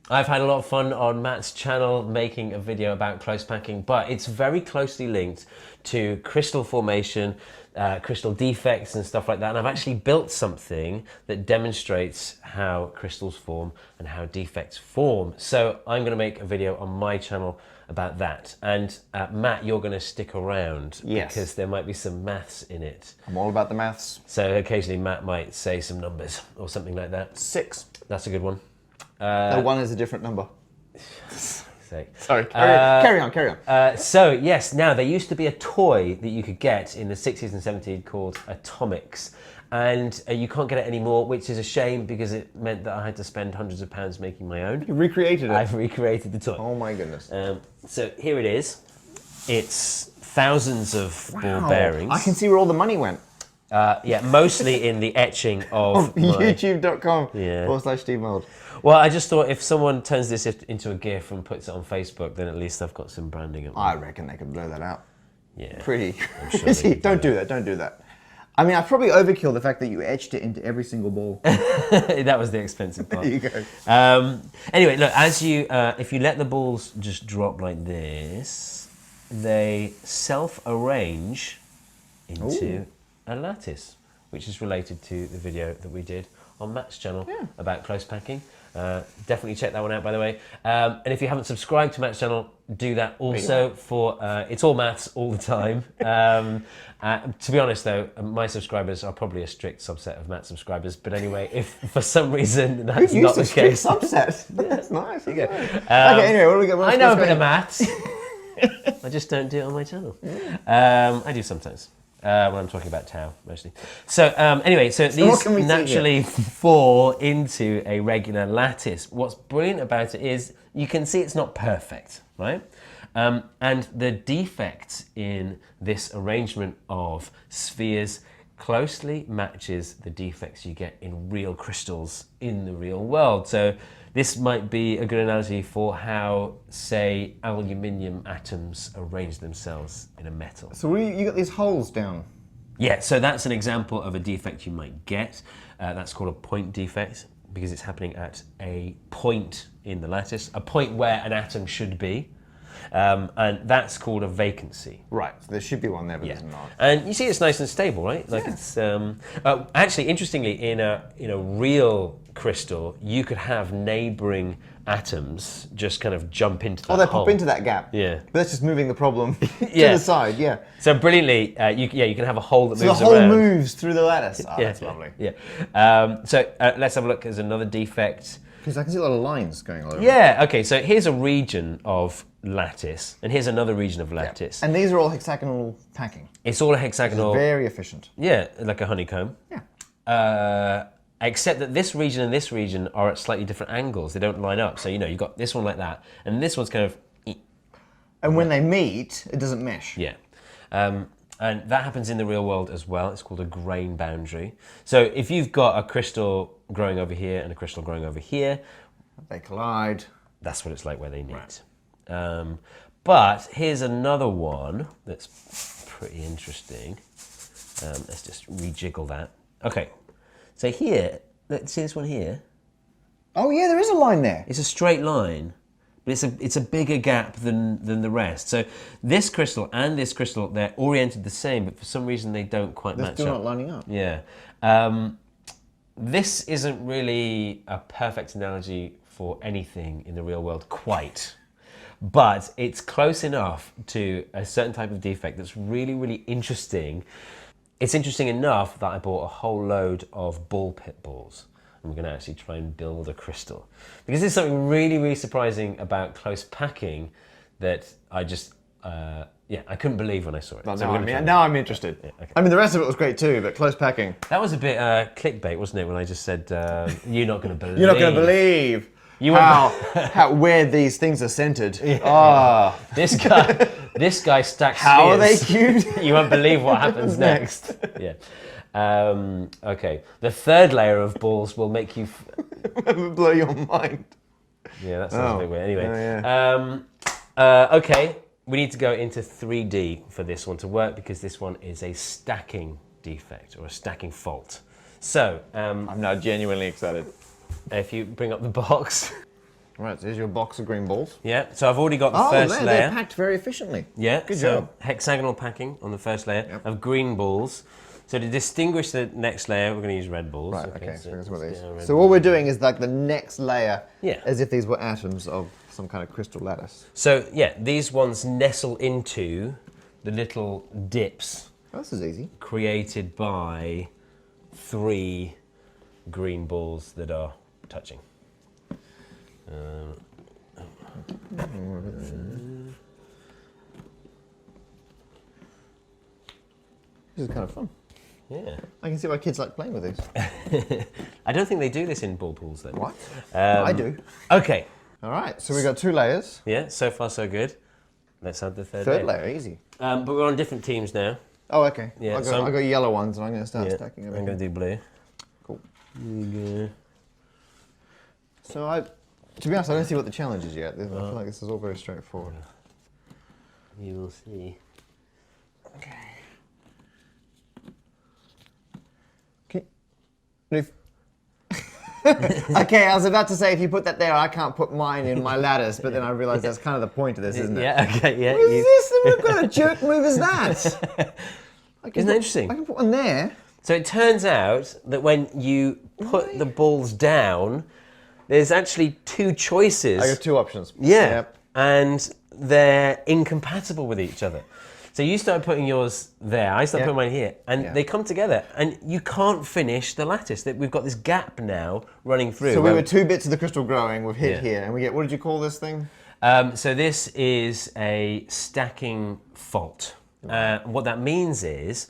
I've had a lot of fun on Matt's channel making a video about close packing, but it's very closely linked to crystal formation, crystal defects and stuff like that. And I've actually built something that demonstrates how crystals form and how defects form. So I'm going to make a video on my channel about that. And Matt, you're going to stick around because there might be some maths in it. I'm all about the maths. So occasionally Matt might say some numbers or something like that. 6. That's a good one. No, 1 is a different number. Sorry, carry on. So yes, now there used to be a toy that you could get in the 60s and 70s called Atomix. And you can't get it anymore, which is a shame because it meant that I had to spend hundreds of pounds making my own. You recreated it? I've recreated the toy. Oh my goodness. So here it is. It's thousands of ball bearings. I can see where all the money went. Yeah, mostly in the etching of YouTube.com/Steve Mould. Well, I just thought if someone turns this into a GIF and puts it on Facebook, then at least I've got some branding. I reckon they could blow that out. Yeah. Pretty. I'm sure Don't do that. Don't do that. I mean, I probably overkill the fact that you etched it into every single ball. That was the expensive part. There you go. Anyway, look, as you, if you let the balls just drop like this, they self-arrange into a lattice, which is related to the video that we did on Matt's channel about close packing. Definitely check that one out, by the way. And if you haven't subscribed to Matt's channel, do that also. For it's all maths all the time. To be honest, though, my subscribers are probably a strict subset of Matt's subscribers. But anyway, if for some reason that's not the case, subset. That's nice. There you go. Okay, anyway, what do we got? I know a bit of maths. I just don't do it on my channel. I do sometimes. When I'm talking about tau, mostly. So anyway, so these naturally fall into a regular lattice. What's brilliant about it is you can see it's not perfect, right? And the defect in this arrangement of spheres closely matches the defects you get in real crystals in the real world. So this might be a good analogy for how, say, aluminium atoms arrange themselves in a metal. So you got these holes down? Yeah, so that's an example of a defect you might get. That's called a point defect because it's happening at a point in the lattice, a point where an atom should be. And that's called a vacancy. Right, so there should be one there, but there's not. And you see it's nice and stable, right? Like it's, actually, interestingly, in a real crystal, you could have neighboring atoms just kind of jump into that hole. Oh, they pop into that gap. Yeah. But that's just moving the problem to the side, So brilliantly, you can have a hole that moves around. So the hole moves through the lattice. Oh, that's lovely. Yeah. So let's have a look. There's another defect. Because I can see a lot of lines going all over. Yeah, okay, so here's a region of lattice, and here's another region of lattice. And these are all hexagonal packing. It's all a hexagonal. It's very efficient. Yeah, like a honeycomb. Yeah. Except that this region and this region are at slightly different angles. They don't line up. So, you've got this one like that, and this one's kind of... And when they meet, it doesn't mesh. Yeah. And that happens in the real world as well. It's called a grain boundary. So if you've got a crystal growing over here and a crystal growing over here, they collide. That's what it's like where they meet. Right. But here's another one that's pretty interesting. Let's just rejiggle that. Okay, so here, let's see this one here. Oh yeah, there is a line there. It's a straight line. But it's a bigger gap than the rest. So this crystal and this crystal, they're oriented the same, but for some reason they don't quite match up. They're still not lining up. Yeah. This isn't really a perfect analogy for anything in the real world quite, but it's close enough to a certain type of defect that's really, really interesting. It's interesting enough that I bought a whole load of ball pit balls. I'm going to actually try and build a crystal. Because there's something really, really surprising about close packing that I just, I couldn't believe when I saw it. Now I'm interested. Yeah, okay. I mean, the rest of it was great too, but close packing. That was a bit clickbait, wasn't it, when I just said, you're not going to believe. You're not going to believe how where these things are centered. Yeah. Oh. This guy stacks How spheres. are they cubed? You won't believe what happens next. Yeah. Okay, the third layer of balls will make you... blow your mind. Yeah, that sounds a bit weird. Anyway, okay, we need to go into 3D for this one to work because this one is a stacking defect or a stacking fault. So... I'm now genuinely excited. If you bring up the box... Right, so here's your box of green balls. Yeah, so I've already got the first layer. They're packed very efficiently. Yeah, good so job. hexagonal packing on the first layer of green balls. So to distinguish the next layer, we're going to use red balls. Right, okay, so so what we're doing is like the next layer, Yeah. as if these were atoms of some kind of crystal lattice. So yeah, these ones nestle into the little dips Oh, this is easy. created by 3 green balls that are touching. This is kind of fun. Yeah. I can see why kids like playing with these. I don't think they do this in ball pools though. What? I do. Okay. All right, so we got 2 layers. Yeah, so far so good. Let's add the third Third layer, easy. But we're on different teams now. Oh, okay. Yeah, I got yellow ones, and I'm going to start Yeah, stacking I'm them. going to do blue. Cool. There you go. So to be honest, I don't see what the challenge is yet. I feel like this is all very straightforward. You will see. Okay. If okay, I was about to say if you put that there, I can't put mine in my lattice, but then I realised that's kind of the point of this, isn't it? Yeah, okay, yeah. What is this? What kind of jerk move is that? Isn't that interesting? I can put one there. So it turns out that when you put the balls down, there's actually 2 choices. I got 2 options. Yeah, Yep. and they're incompatible with each other. So you start putting yours there, I start putting mine here, and they come together, and you can't finish the lattice. We've got this gap now running through. So we were 2 bits of the crystal growing, we've hit here, and we get, what did you call this thing? So this is a stacking fault. What that means is,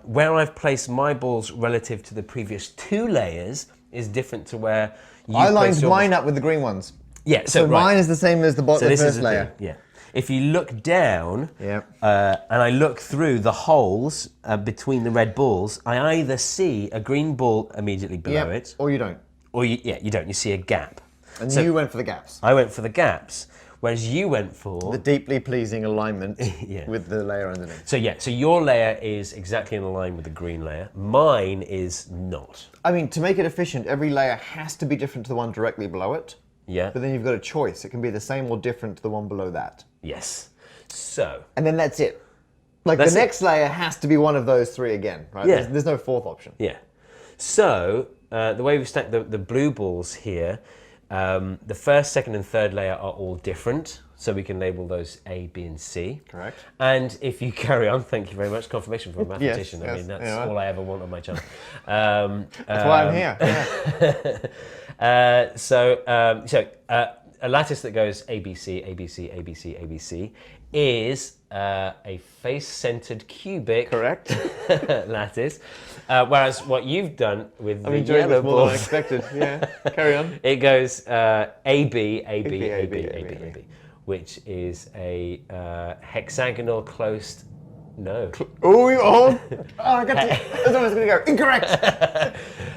where I've placed my balls relative to the previous 2 layers is different to where you I lined placed yours. mine up with the green ones. Yeah, So right. mine is the same as the bottom of the first the layer. thing, yeah. If you look down, Yep. and I look through the holes between the red balls, I either see a green ball immediately below it, Or you don't. or you don't. You see a gap. And So you went for the gaps. I went for the gaps, whereas you went for The deeply pleasing alignment Yeah. with the layer underneath. So yeah, so your layer is exactly in line with the green layer. Mine is not. I mean, to make it efficient, every layer has to be different to the one directly below it. Yeah. But then you've got a choice. It can be the same or different to the one below that. Yes. So. And then that's it. Like That's the it. next layer has to be one of those 3 again, right? Yeah. There's no 4th option. Yeah. So the way we've stacked the blue balls here, the first, second, and third layer are all different. So we can label those A, B, and C. Correct. And if you carry on, thank you very much, confirmation from a mathematician. Yes, I mean, that's yeah. all I ever want on my channel. That's why I'm here. Yeah. So a lattice that goes ABC, ABC, ABC, ABC is a face-centered cubic Correct. lattice. Whereas what you've done with I'm the enjoying yellow this more than I balls, expected. Yeah. Carry on. it goes AB, AB, AB, AB, AB, AB, which is a hexagonal closed. No. I got to. That's almost going to go. Incorrect.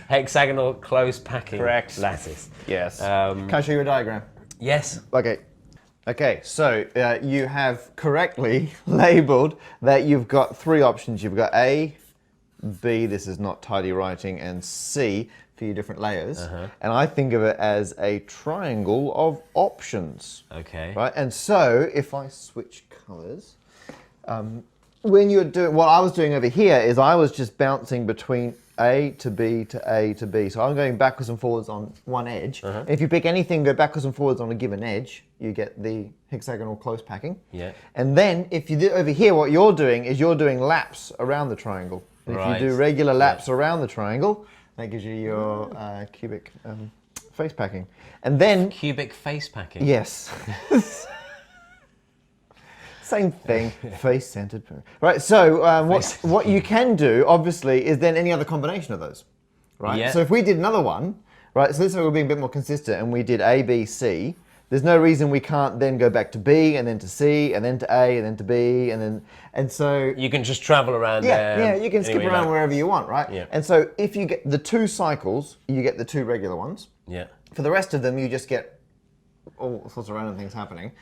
Hexagonal close packing Correct. lattice. Yes. Can I show you a diagram? Yes. Okay. Okay, so you have correctly labeled that you've got 3 options. You've got A, B, this is not tidy writing, and C for your different layers. And I think of it as a triangle of options. Okay. Right, and so if I switch colors, when you're doing, what I was doing over here is I was just bouncing between A to B to A to B. So I'm going backwards and forwards on one edge. If you pick anything, go backwards and forwards on a given edge, you get the hexagonal close packing. Yeah. And then if you do over here, what you're doing is you're doing laps around the triangle. And Right. if you do regular laps around the triangle, that gives you your cubic face packing. And then, Cubic face packing. yes. Same thing, face-centered. Right, so what you can do, obviously, is then any other combination of those, right? Yeah. So if we did another one, right, so this way we're being a bit more consistent, and we did A, B, C, there's no reason we can't then go back to B, and then to C, and then to A, and then to B, and so... You can just travel around there. Yeah, you can skip anyway, around like- wherever you want, right? Yeah. And so if you get the 2 cycles, you get the 2 regular ones. Yeah. For the rest of them, you just get all sorts of random things happening.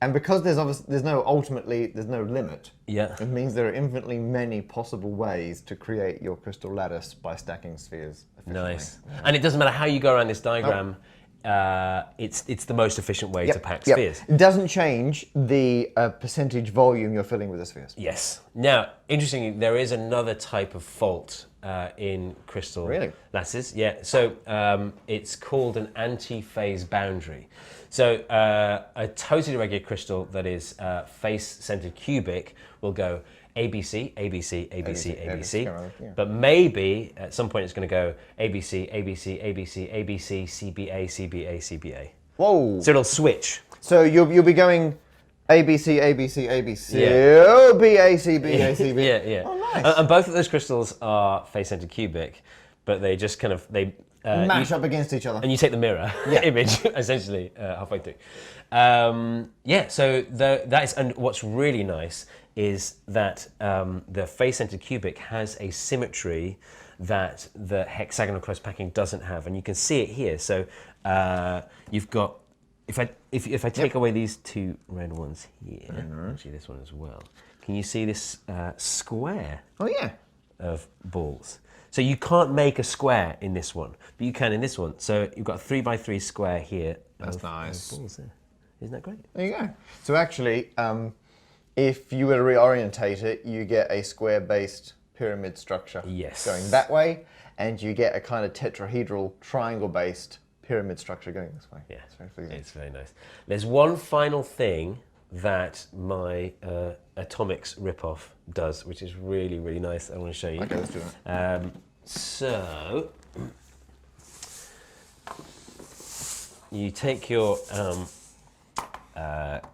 And because there's no limit, Yeah. it means there are infinitely many possible ways to create your crystal lattice by stacking spheres efficiently. Nice. And it doesn't matter how you go around this diagram, it's the most efficient way to pack spheres. It doesn't change the percentage volume you're filling with the spheres. Yes. Now, interestingly, there is another type of fault in crystal lattices. Yeah. So it's called an anti-phase boundary. So a totally regular crystal that is face-centered cubic will go ABC, ABC, ABC, ABC. But maybe at some point it's going to go ABC, ABC, ABC, ABC, CBA, CBA, CBA. Whoa! So it'll switch. So you'll be going ABC, ABC, ABC, BAC, BAC, B. Yeah. Oh, nice. And both of those crystals are face-centered cubic, but they just kind of mash up against each other. And you take the mirror image essentially halfway through. So that is, and what's really nice is that the face-centered cubic has a symmetry that the hexagonal close packing doesn't have, and you can see it here. So you've got, if I take away these two red ones here, actually this one as well, can you see this square? Oh yeah. Of balls. So you can't make a square in this one, but you can in this one. So you've got a 3x3 square here. That's nice. Balls there. Isn't that great? There you go. So actually, if you were to reorientate it, you get a square-based pyramid structure going that way, and you get a kind of tetrahedral triangle-based pyramid structure going this way. Yeah, it's very nice. There's one final thing that my Atomix ripoff does, which is really, really nice. I want to show you. Okay, let's do that. So you take your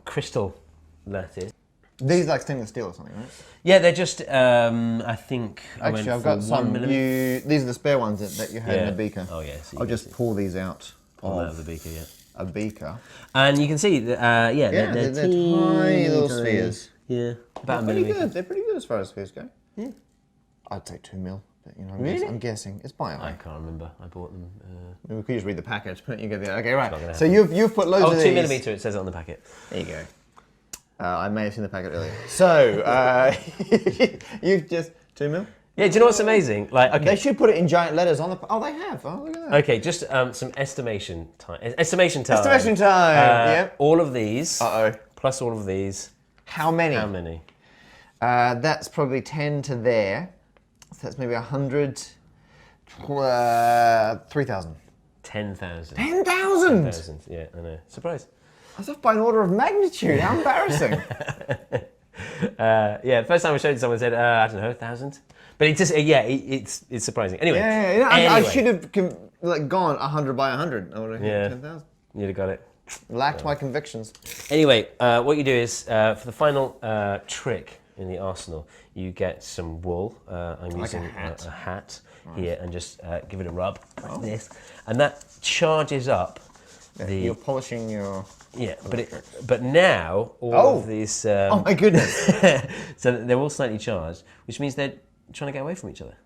crystal lattice. These like stainless steel or something, right? Yeah, they're just, I think, actually, I've got some. These are the spare ones that you had in the beaker. Oh, yeah. So I'll just pull these out. Pull out of the beaker, a beaker. And you can see, they're tiny little spheres. Yeah, about a millimeter. They're pretty good as far as spheres go. Yeah. I'd say 2 mil, but you know, I'm guessing. It's by eye. I can't remember. I bought them. We could just read the package, but you get the okay, right. So you've put loads of these. 2 millimeter. It says it on the packet. There you go. I may have seen the packet earlier. So you've just 2 mil. Yeah, do you know what's amazing? Like, okay. They should put it in giant letters on the. Oh, they have. Oh, look at that. Okay, just some estimation time. Estimation time. Estimation time. Yep. All of these. Plus all of these. How many? How many? That's probably 10 to there. So that's maybe 100. 3,000. 10,000. 10,000. 10,000. Yeah, I know. Surprise. That's off by an order of magnitude. How embarrassing. Yeah, first time I showed it, someone said, I don't know, 1,000. But it just, it's surprising. Anyway. I should have gone 100 by 100. I would have hit 10,000. You'd have got it. Lacked my convictions. Anyway, what you do is, for the final trick in the arsenal, you get some wool. I'm using a hat here, and just give it a rub like this. And that charges up You're polishing your... Yeah, but now all of these... oh my goodness. So they're all slightly charged, which means they're trying to get away from each other.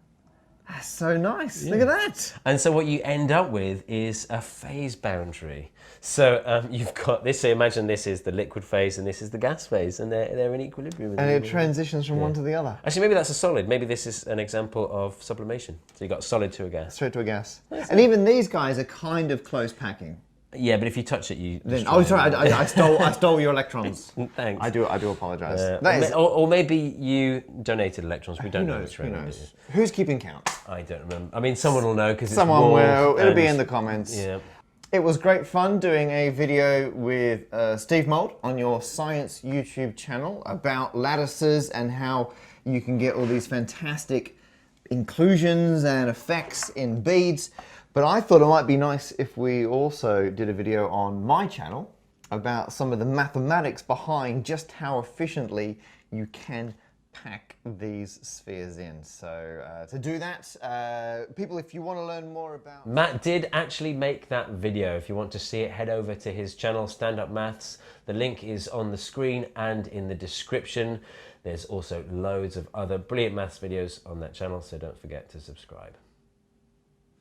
That's so nice. Yeah. Look at that. And so what you end up with is a phase boundary. So you've got this. So imagine this is the liquid phase and this is the gas phase, and they're in equilibrium. And it transitions from one to the other. Actually, maybe that's a solid. Maybe this is an example of sublimation. So you got solid to a gas. Straight to a gas. And even these guys are kind of close packing. Yeah, but if you touch it, you. Then, oh, sorry, I stole your electrons. Thanks. I do apologise. Or maybe you donated electrons. We don't know. Who knows? Who's keeping count? I don't remember. I mean, someone will know because someone will. It'll be in the comments. Yeah. It was great fun doing a video with Steve Mould on your science YouTube channel about lattices and how you can get all these fantastic inclusions and effects in beads. But I thought it might be nice if we also did a video on my channel about some of the mathematics behind just how efficiently you can pack these spheres in. So to do that, people, if you want to learn more about... Matt did actually make that video. If you want to see it, head over to his channel, Stand Up Maths. The link is on the screen and in the description. There's also loads of other brilliant maths videos on that channel, so don't forget to subscribe.